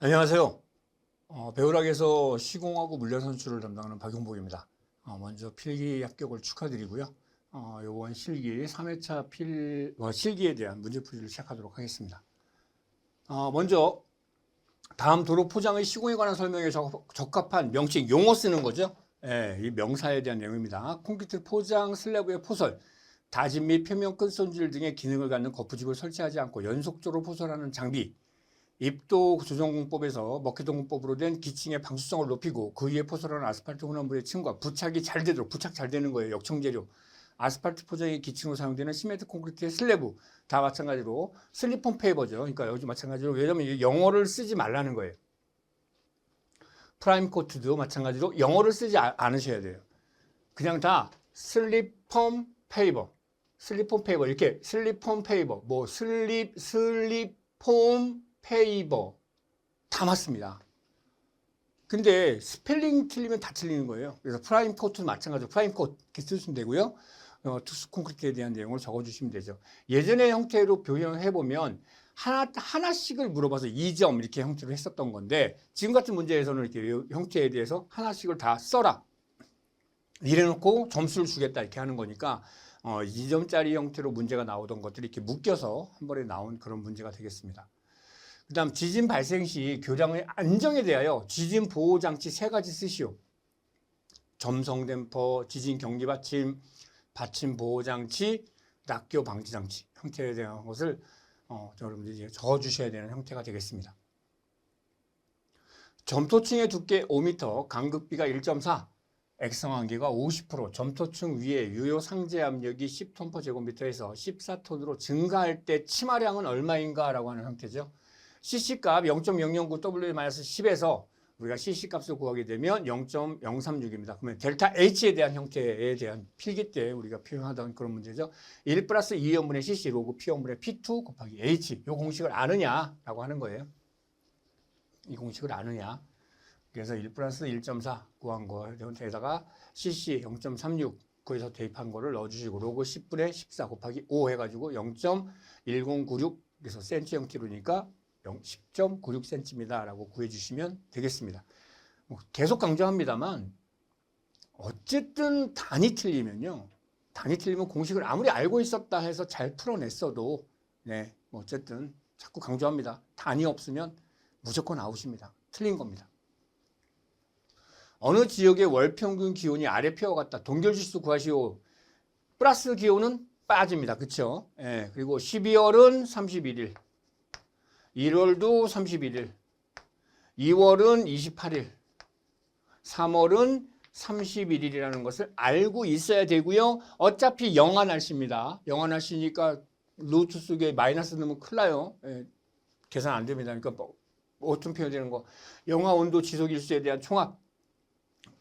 안녕하세요. 배우락에서 시공하고 물량 선출을 담당하는 박용복입니다. 먼저 필기 합격을 축하드리고요. 이번 실기 3회차 실기에 대한 문제풀이를 시작하도록 하겠습니다. 먼저 다음 도로 포장의 시공에 관한 설명에 적합한 명칭, 용어 쓰는 거죠. 예, 이 명사에 대한 내용입니다. 콘크리트 포장 슬래브의 포설, 다짐 및 표면 끈 손질 등의 기능을 갖는 거푸집을 설치하지 않고 연속적으로 포설하는 장비, 입도 조정공법에서 먹기동공법으로 된 기층의 방수성을 높이고 그 위에 포설하는 아스팔트 혼합물의 층과 부착이 잘 되도록, 부착 잘 되는 거예요. 역청재료. 아스팔트 포장의 기층으로 사용되는 시멘트 콘크리트의 슬래브, 다 마찬가지로 슬립폼 페이버죠. 그러니까 여기 마찬가지로, 왜냐면 영어를 쓰지 말라는 거예요. 프라임 코트도 마찬가지로 영어를 쓰지 않으셔야 돼요. 그냥 다 슬립폼 페이버, 슬립폼 페이버, 이렇게 슬립폼 페이버, 뭐 슬립폼 페이버 다 맞습니다. 근데 스펠링 틀리면 다 틀리는 거예요. 그래서 프라임 코트도 마찬가지로 프라임 코트 이렇게 쓰시면 되고요. 특수 콘크리트에 대한 내용을 적어주시면 되죠. 예전의 형태로 표현해 보면 하나씩을 물어봐서 2점 이렇게 형태로 했었던 건데, 지금 같은 문제에서는 이렇게 형태에 대해서 하나씩을 다 써라 이래놓고 점수를 주겠다 이렇게 하는 거니까 2점짜리 형태로 문제가 나오던 것들이 이렇게 묶여서 한 번에 나온 그런 문제가 되겠습니다. 그 다음 지진 발생 시 교량의 안정에 대하여 지진 보호장치 3가지 쓰시오. 점성댐퍼, 지진 경기받침, 받침 보호장치, 낙교 방지장치 형태에 대한 것을 여러분들이 적어주셔야 되는 형태가 되겠습니다. 점토층의 두께 5m, 간극비가 1.4, 액성한계가 50%, 점토층 위에 유효 상재 압력이 10톤/제곱미터에서 14톤으로 증가할 때 치마량은 얼마인가 라고 하는 형태죠. CC값 0.009W-10에서 우리가 CC값을 구하게 되면 0.036입니다. 그러면 델타 H에 대한 형태에 대한 필기 때 우리가 표현하던 그런 문제죠. 1 플러스 2원분의 CC 로그 P원분의 P2 곱하기 H, 이 공식을 아느냐라고 하는 거예요. 이 공식을 아느냐. 그래서 1 플러스 1.4 구한 거에다가 CC 0.36 거기서 대입한 거를 넣어주시고 로그 10분의 14 곱하기 5 해가지고 0.1096 그래서 센치 형태로니까 10.96cm라고 구해주시면 되겠습니다. 계속 강조합니다만 어쨌든 단위 틀리면 공식을 아무리 알고 있었다 해서 잘 풀어냈어도 어쨌든 자꾸 강조합니다. 단위 없으면 무조건 아웃입니다. 틀린 겁니다. 어느 지역의 월평균 기온이 아래 표와 같다. 동결지수 구하시오. 플러스 기온은 빠집니다. 그렇죠? 그리고 12월은 31일, 1월도 31일, 2월은 28일, 3월은 31일이라는 것을 알고 있어야 되고요. 어차피 영하 날씨입니다. 영하 날씨니까 루트 속에 마이너스 넣으면 큰일 나요. 계산 안 됩니다. 그러니까 어떤 표현이 되는 거. 영하 온도 지속 일수에 대한 총합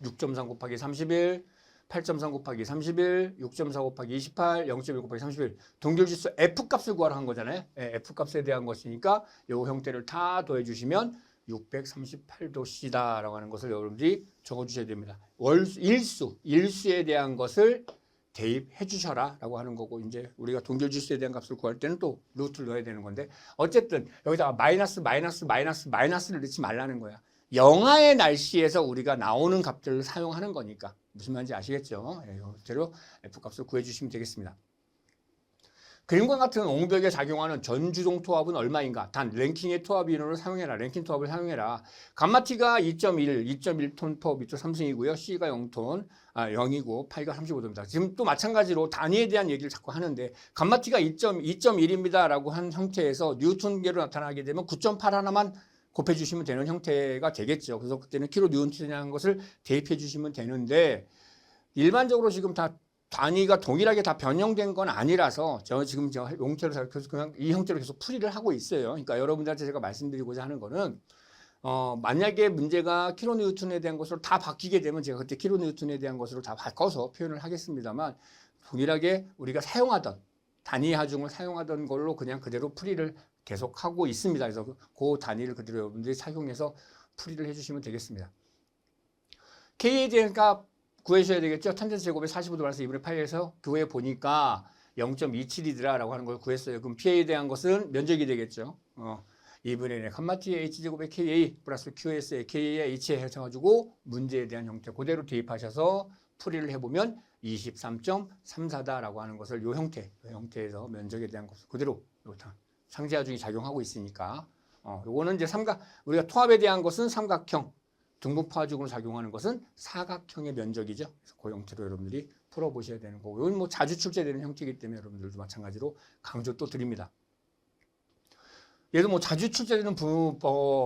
6.3 곱하기 31, 8.3 곱하기 31, 6.4 곱하기 28, 0.1 곱하기 31. 동결지수 F값을 구하라 한 거잖아요. F값에 대한 것이니까 이 형태를 다 더해주시면 638도씨다라고 하는 것을 여러분들이 적어주셔야 됩니다. 일수에 대한 것을 대입해 주셔라 라고 하는 거고, 이제 우리가 동결지수에 대한 값을 구할 때는 또 루트를 넣어야 되는 건데, 어쨌든 여기다가 마이너스를 넣지 말라는 거야. 영하의 날씨에서 우리가 나오는 값들을 사용하는 거니까. 무슨 말인지 아시겠죠? 이대로 F값을 구해주시면 되겠습니다. 그림과 같은 옹벽에 작용하는 전주동 토합은 얼마인가? 단 랭킹의 토합 인원을 사용해라. 랭킹 토합을 사용해라. 감마티가 2.1톤 per 미터 3승이고요. C가 0톤, 0이고 파이가 35도입니다. 지금 또 마찬가지로 단위에 대한 얘기를 자꾸 하는데, 감마티가 2.1입니다 라고 한 형태에서 뉴턴계로 나타나게 되면 9.8 하나만 곱해주시면 되는 형태가 되겠죠. 그래서 그때는 킬로 뉴턴이라는 것을 대입해 주시면 되는데, 일반적으로 지금 다 단위가 동일하게 다 변형된 건 아니라서 지금 용태로 계속 그냥 이 형태로 계속 풀이를 하고 있어요. 그러니까 여러분들한테 제가 말씀드리고자 하는 거는 만약에 문제가 킬로 뉴턴에 대한 것으로 다 바뀌게 되면 제가 그때 킬로 뉴턴에 대한 것으로 다 바꿔서 표현을 하겠습니다만, 동일하게 우리가 사용하던 단위 하중을 사용하던 걸로 그냥 그대로 풀이를 계속 하고 있습니다. 그래서 그 단위를 그대로 여러분들이 착용해서 풀이를 해주시면 되겠습니다. K에 대한 값 구해주셔야 되겠죠. 탄젠트 제곱에 45도 마이너스 2분의 8에서 구해 보니까 0.27이더라 라고 하는 걸 구했어요. 그럼 PA에 대한 것은 면적이 되겠죠. 2분의 1의 칸마티 h제곱의 ka 플러스 qs의 ka의 h에 해서가지고 문제에 대한 형태 그대로 대입하셔서 풀이를 해보면 23.34다라고 하는 것을 요 형태에서 면적에 대한 것을 그대로 상쇄하중이 작용하고 있으니까 요거는 이제 우리가 통합에 대한 것은 삼각형, 등분포화중으로 작용하는 것은 사각형의 면적이죠. 그래서 그 형태로 여러분들이 풀어보셔야 되는 거고, 이건 뭐 자주 출제되는 형태이기 때문에 여러분들도 마찬가지로 강조 또 드립니다. 얘도 뭐 자주 출제되는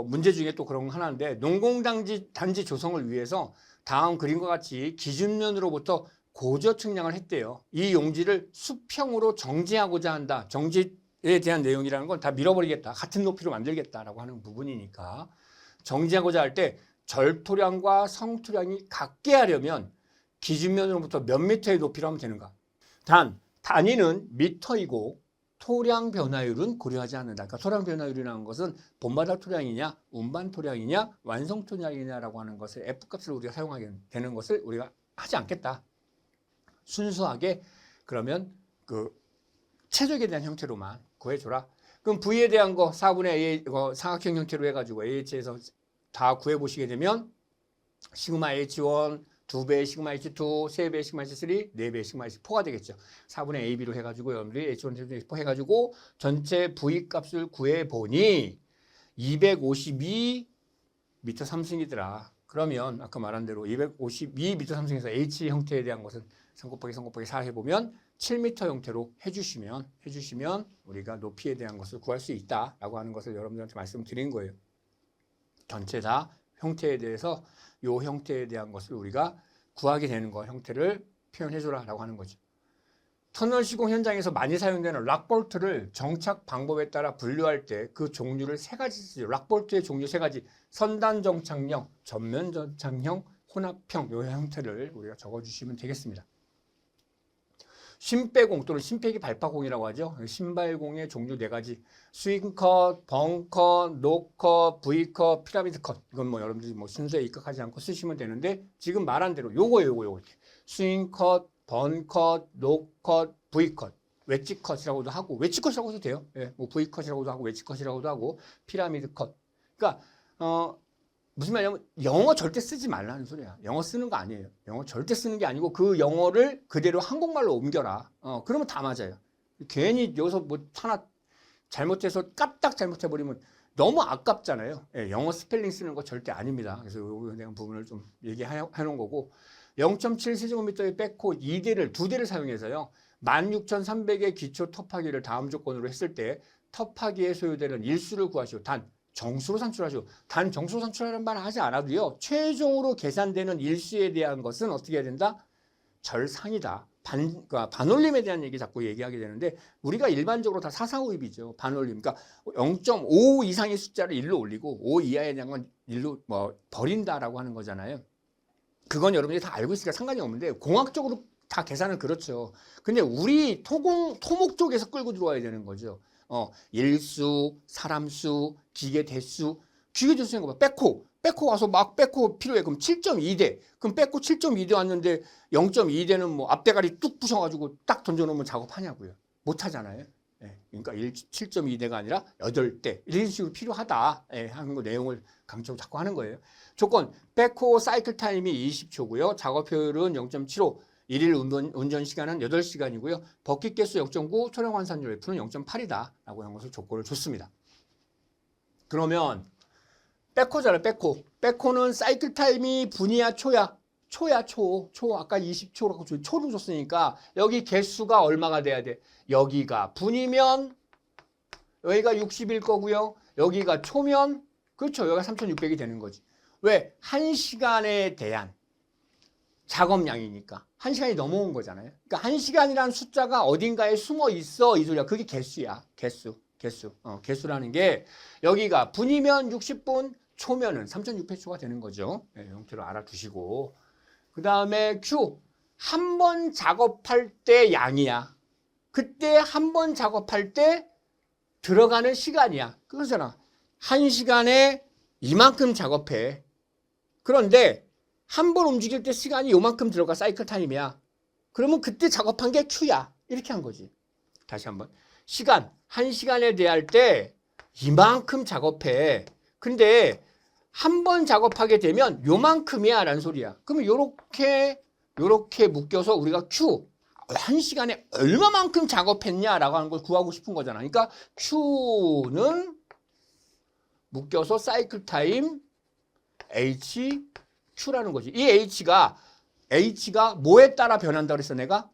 문제 중에 또 그런 거 하나인데, 농공단지 조성을 위해서 다음 그림과 같이 기준면으로부터 고저 측량을 했대요. 이 용지를 수평으로 정지하고자 한다. 정지에 대한 내용이라는 건 다 밀어버리겠다. 같은 높이로 만들겠다라고 하는 부분이니까 정지하고자 할 때 절토량과 성토량이 같게 하려면 기준면으로부터 몇 미터의 높이로 하면 되는가? 단위는 미터이고 토량 변화율은 고려하지 않는다. 그러니까 토량 변화율이라는 것은 본바닥 토량이냐, 운반 토량이냐, 완성 토량이냐라고 하는 것을 F값을 우리가 사용하게 되는 것을 우리가 하지 않겠다. 순수하게 그러면 그 최적에 대한 형태로만 구해줘라. 그럼 V에 대한 거 4분의 A 사각형 형태로 해가지고 AH에서 다 구해보시게 되면 시그마 H1 2배의 시그마 H2, 3배의 시그마 H3, 4배의 시그마 H4가 되겠죠. 4분의 AB로 해가지고 여러분들이 H1, H4 해가지고 전체 V 값을 구해보니 252m 3승이더라. 그러면 아까 말한 대로 252m 3승에서 H 형태에 대한 것은 3 곱하기 3 곱하기 4 해보면 7m 형태로 해주시면 우리가 높이에 대한 것을 구할 수 있다라고 하는 것을 여러분들한테 말씀드린 거예요. 전체 다 형태에 대해서 이 형태에 대한 것을 우리가 구하게 되는 거 형태를 표현해줘라라고 하는 거죠. 터널 시공 현장에서 많이 사용되는 락볼트를 정착 방법에 따라 분류할 때 그 종류를 3가지 쓰죠. 락볼트의 종류 3가지. 선단 정착형, 전면 정착형, 혼합형 이 형태를 우리가 적어주시면 되겠습니다. 심배공 또는 심폐기 발파공이라고 하죠. 신발공의 종류 4가지. 스윙컷, 벙컷, 노컷, V컷, 피라미드 컷. 이건 뭐 여러분들이 뭐 순서에 입각하지 않고 쓰시면 되는데 지금 말한 대로 요거 스윙컷, 번컷, 노컷, V컷. 웨지컷이라고도 하고 웨지컷이라고 해도 돼요. 예, 뭐 V컷이라고도 하고 웨지컷이라고도 하고 피라미드 컷. 그러니까 무슨 말이냐면 영어 절대 쓰지 말라는 소리야. 영어 쓰는 거 아니에요. 영어 절대 쓰는 게 아니고 그 영어를 그대로 한국말로 옮겨라. 그러면 다 맞아요. 괜히 여기서 뭐 하나 잘못해서 까딱 잘못해버리면 너무 아깝잖아요. 예, 영어 스펠링 쓰는 거 절대 아닙니다. 그래서 요거에 대한 부분을 좀 얘기해 놓은 거고 0.7cm의 백호 2대를 사용해서요. 16,300의 기초 터파기를 다음 조건으로 했을 때 터파기에 소요되는 일수를 구하시오. 단 정수로 산출하죠. 단 정수로 산출하는 말 하지 않아도요. 최종으로 계산되는 일수에 대한 것은 어떻게 해야 된다? 절상이다. 반올림에 대한 얘기 자꾸 얘기하게 되는데 우리가 일반적으로 다 사상오입이죠. 반올림. 그러니까 0.5 이상의 숫자를 1로 올리고 5 이하에 대한 건 1로 버린다라고 하는 거잖아요. 그건 여러분들이 다 알고 있으니까 상관이 없는데 공학적으로 다 계산은 그렇죠. 근데 우리 토목 쪽에서 끌고 들어와야 되는 거죠. 일수, 사람수, 기계 대수, 기계 대수인 거 봐. 백호 와서 막 백호 필요해. 그럼 7.2대. 그럼 백호 7.2대 왔는데 0.2대는 뭐 앞대가리 뚝 부셔가지고 딱 던져놓으면 작업하냐고요. 못 하잖아요. 예, 그러니까 7.2대가 아니라 8대. 이런 식으로 필요하다. 예, 하는 거 내용을 강조 자꾸 하는 거예요. 조건, 백호 사이클 타임이 20초고요. 작업 효율은 0.75. 일일 운전 시간은 8시간이고요. 버킷 개수 0.9, 토량 환산율 F는 0.8이다. 라고 하는 것을 조건을 줬습니다. 그러면 백호잖아요. 백호는 사이클 타임이 분이야 초야? 초. 아까 20초라고 초를 줬으니까 여기 개수가 얼마가 돼야 돼? 여기가 분이면 여기가 60일 거고요. 여기가 초면 그렇죠. 여기가 3,600이 되는 거지. 왜? 1시간에 대한 작업량이니까 1시간이 넘어온 거잖아요. 그러니까 1시간이라는 숫자가 어딘가에 숨어 있어 이 소리야. 그게 개수야. 개수라는 게 여기가 분이면 60분, 초면은 3,600초가 되는 거죠. 네, 형태로 알아두시고 그 다음에 Q 한 번 작업할 때 양이야. 그때 한 번 작업할 때 들어가는 시간이야. 그러잖아. 1시간에 이만큼 작업해. 그런데 한 번 움직일 때 시간이 요만큼 들어가 사이클 타임이야. 그러면 그때 작업한 게 Q야. 이렇게 한 거지. 다시 한번. 시간. 1시간에 대할 때 이만큼 작업해. 근데 한 번 작업하게 되면 요만큼이야 라는 소리야. 그러면 요렇게 묶여서 우리가 Q, 한 시간에 얼마만큼 작업했냐라고 하는 걸 구하고 싶은 거잖아. 그러니까 Q는 묶여서 사이클 타임 HQ라는 거지. 이 H가 뭐에 따라 변한다 그랬어 내가?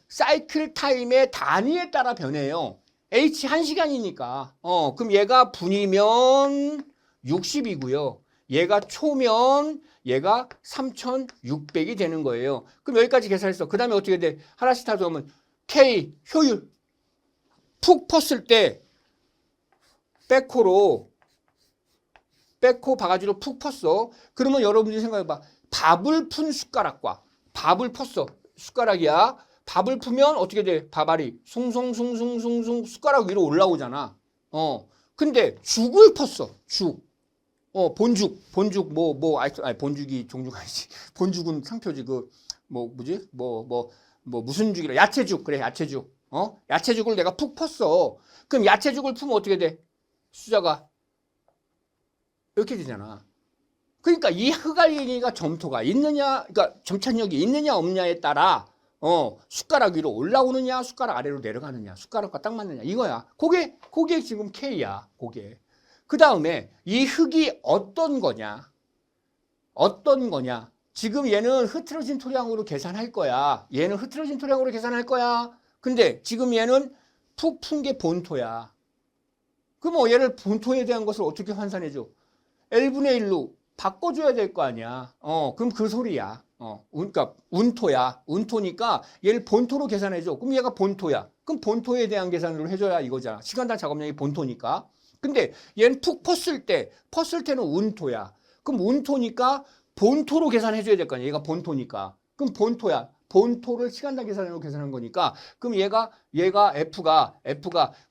사이클 타임의 단위에 따라 변해요. H 1시간이니까. 그럼 얘가 분이면 60이고요. 얘가 초면 얘가 3600이 되는 거예요. 그럼 여기까지 계산했어. 그 다음에 어떻게 돼? 하나씩 다 더하면 K 효율 푹 펐을 때 백호로 백호 바가지로 푹 펐어. 그러면 여러분들이 생각해봐. 밥을 푼 숟가락과 밥을 펐어. 숟가락이야. 밥을 풀면 어떻게 돼? 밥알이 숭숭숭숭숭숭 숟가락 위로 올라오잖아. 근데 죽을 펐어. 죽. 본죽 본죽이 종류가 아니지. 본죽은 상표지. 뭐지? 무슨 죽이라. 야채죽. 그래, 야채죽. 야채죽을 내가 푹 펐어. 그럼 야채죽을 풀면 어떻게 돼? 숫자가 이렇게 되잖아. 그러니까 이 흑알갱이가 점토가 있느냐, 그러니까 점착력이 있느냐 없느냐에 따라 숟가락 위로 올라오느냐, 숟가락 아래로 내려가느냐, 숟가락과 딱 맞느냐 이거야. 그게 지금 K야. 그게. 그 다음에 이 흙이 어떤 거냐? 지금 얘는 흐트러진 토양으로 계산할 거야. 얘는 흐트러진 토양으로 계산할 거야. 근데 지금 얘는 푹 푼 게 본토야. 그럼 얘를 본토에 대한 것을 어떻게 환산해줘? L분의 1로 바꿔줘야 될 거 아니야. 그럼 그 소리야. 그러니까 운토야. 운토니까 얘를 본토로 계산해줘. 그럼 얘가 본토야. 그럼 본토에 대한 계산을 해줘야 이거잖아. 시간당 작업량이 본토니까. 근데 얘는 푹 펐을 때는 운토야. 그럼 운토니까 본토로 계산해줘야 될 거 아니야. 얘가 본토니까. 그럼 본토야. 본토를 시간당 계산으로 계산한 거니까. 그럼 얘가 F가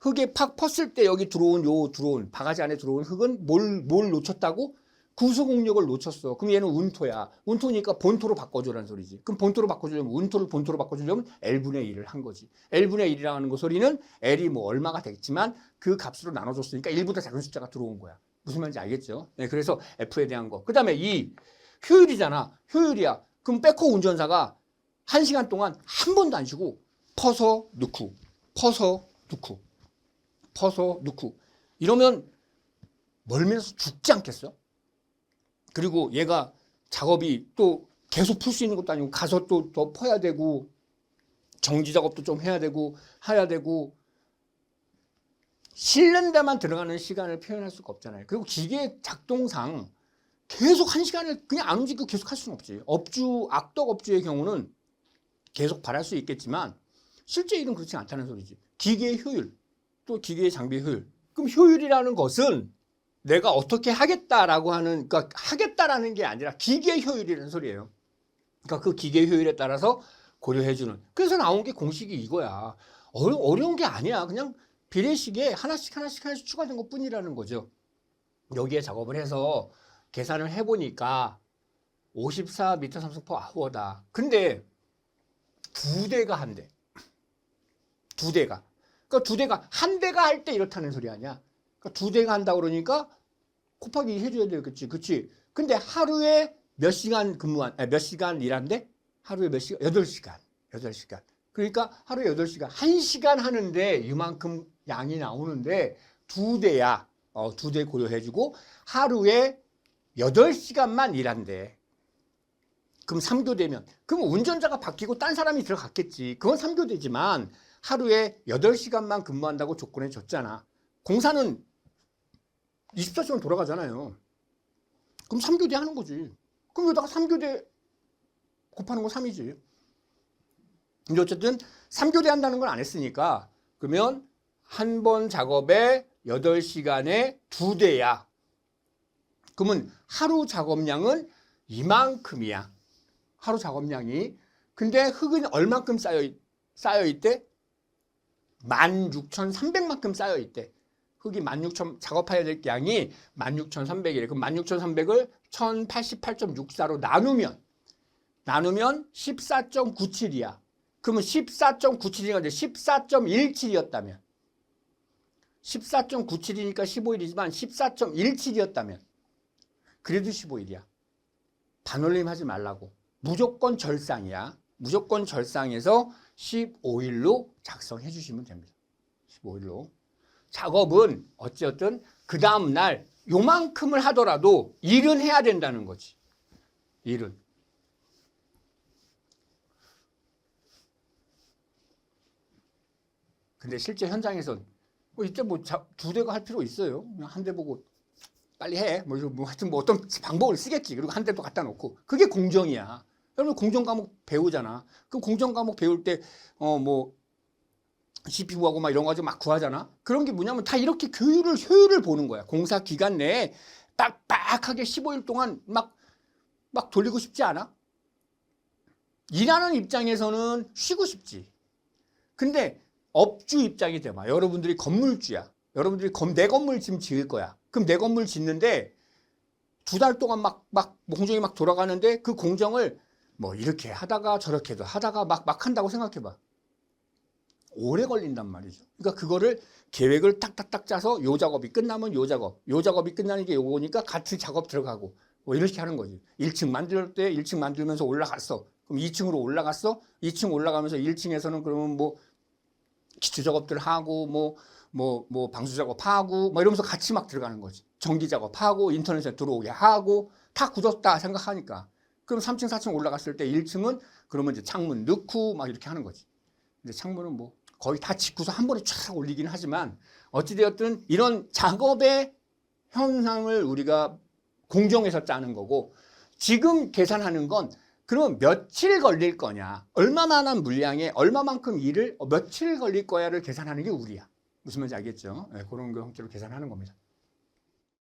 흙에 팍 펐을 때 여기 들어온 바가지 안에 들어온 흙은 뭘 놓쳤다고? 구수공력을 놓쳤어. 그럼 얘는 운토야. 운토니까 본토로 바꿔줘라는 소리지. 그럼 본토로 바꿔주려면 운토를 본토로 바꿔주려면 L분의 1을 한 거지. L분의 1이라는 거 소리는 L이 뭐 얼마가 됐지만 그 값으로 나눠줬으니까 1보다 작은 숫자가 들어온 거야. 무슨 말인지 알겠죠? 네, 그래서 F에 대한 거. 그 다음에 이 효율이잖아. 효율이야. 그럼 백호 운전사가 1시간 동안 한 번도 안 쉬고 퍼서 넣고 이러면 멀면서 죽지 않겠어? 그리고 얘가 작업이 또 계속 풀 수 있는 것도 아니고 가서 또 더 퍼야 되고 정지 작업도 좀 해야 되고 실는 데만 들어가는 시간을 표현할 수가 없잖아요. 그리고 기계 작동상 계속 1시간을 그냥 안 움직이고 계속 할 수는 없지. 악덕 업주의 경우는 계속 바랄 수 있겠지만 실제 일은 그렇지 않다는 소리지. 기계의 효율, 또 기계의 장비 효율. 그럼 효율이라는 것은 내가 어떻게 하겠다라고 하는, 그러니까 하겠다라는 게 아니라 기계의 효율이라는 소리예요. 그러니까 그 기계의 효율에 따라서 고려해주는. 그래서 나온 게 공식이 이거야. 어려운 게 아니야. 그냥 비례식에 하나씩 추가된 것 뿐이라는 거죠. 여기에 작업을 해서 계산을 해보니까 54m/s/h다. 근데 두 대가 한 대. 그러니까 한 대가 할 때 이렇다는 소리 아니야. 그러니까 두 대가 한다 그러니까 곱하기 해줘야 되겠지. 그치? 근데 하루에 몇 시간 일한대? 하루에 몇 시간? 8시간. 그러니까 하루에 8시간. 1시간 하는데 이만큼 양이 나오는데 두 대야. 두 대 고려해주고 하루에 8시간만 일한대. 그럼 3교대면. 그럼 운전자가 바뀌고 딴 사람이 들어갔겠지. 그건 3교대지만 하루에 8시간만 근무한다고 조건해 줬잖아. 공사는 24시간 돌아가잖아요. 그럼 3교대 하는 거지. 그럼 여기다가 3교대 곱하는 건 3이지. 근데 어쨌든 3교대 한다는 걸 안 했으니까 그러면 한 번 작업에 8시간에 두 대야. 그러면 하루 작업량은 이만큼이야. 하루 작업량이. 근데 흙은 얼만큼 쌓여있대? 16,300만큼 쌓여있대. 흙이 16,000 작업해야 될 양이 16,300이래. 그럼 16,300을 1088.64로 나누면 14.97이야. 그러면 14.97이가 이제 14.17이었다면 14.97이니까 15일이지만 14.17이었다면 그래도 15일이야. 반올림 하지 말라고. 무조건 절상이야. 무조건 절상해서 15일로 작성해 주시면 됩니다. 15일로. 작업은 어쨌든 그 다음날 요만큼을 하더라도 일은 해야 된다는 거지. 일은. 근데 실제 현장에선 이때 뭐 두 대가 할 필요 있어요. 그냥 한 대 보고 빨리 해. 하여튼 뭐 어떤 방법을 쓰겠지. 그리고 한 대도 갖다 놓고. 그게 공정이야. 여러분 공정 과목 배우잖아. 그 공정 과목 배울 때 뭐 CPU하고 막 이런 거 가지고 막 구하잖아. 그런 게 뭐냐면 다 이렇게 효율을 보는 거야. 공사 기간 내에 빡빡하게 15일 동안 막 돌리고 싶지 않아? 일하는 입장에서는 쉬고 싶지. 근데 업주 입장이 돼봐. 여러분들이 건물주야. 여러분들이 내 건물 지금 지을 거야. 그럼 내 건물 짓는데 2달 동안 공정이 막 돌아가는데 그 공정을 뭐 이렇게 하다가 저렇게도 하다가 막 한다고 생각해봐. 오래 걸린단 말이죠. 그러니까 그거를 계획을 딱딱딱 짜서 요 작업이 끝나면 요 작업이 끝나는 게 요거니까 같은 작업 들어가고 뭐 이렇게 하는 거지. 1층 만들 때 1층 만들면서 올라갔어. 그럼 2층으로 올라갔어. 2층 올라가면서 1층에서는 그러면 뭐 기초 작업들 하고 뭐 방수 작업하고 뭐 이러면서 같이 막 들어가는 거지. 전기 작업하고 인터넷에 들어오게 하고 다 굳었다 생각하니까. 그럼 3층, 4층 올라갔을 때 1층은 그러면 이제 창문 넣고 막 이렇게 하는 거지. 근데 창문은 뭐 거의 다 짓고서 한 번에 쫙 올리긴 하지만 어찌되었든 이런 작업의 현상을 우리가 공정에서 짜는 거고 지금 계산하는 건 그러면 며칠 걸릴 거냐, 얼마만한 물량에 얼마만큼 일을 며칠 걸릴 거야를 계산하는 게 우리야. 무슨 말인지 알겠죠? 네, 그런 형태로 계산하는 겁니다.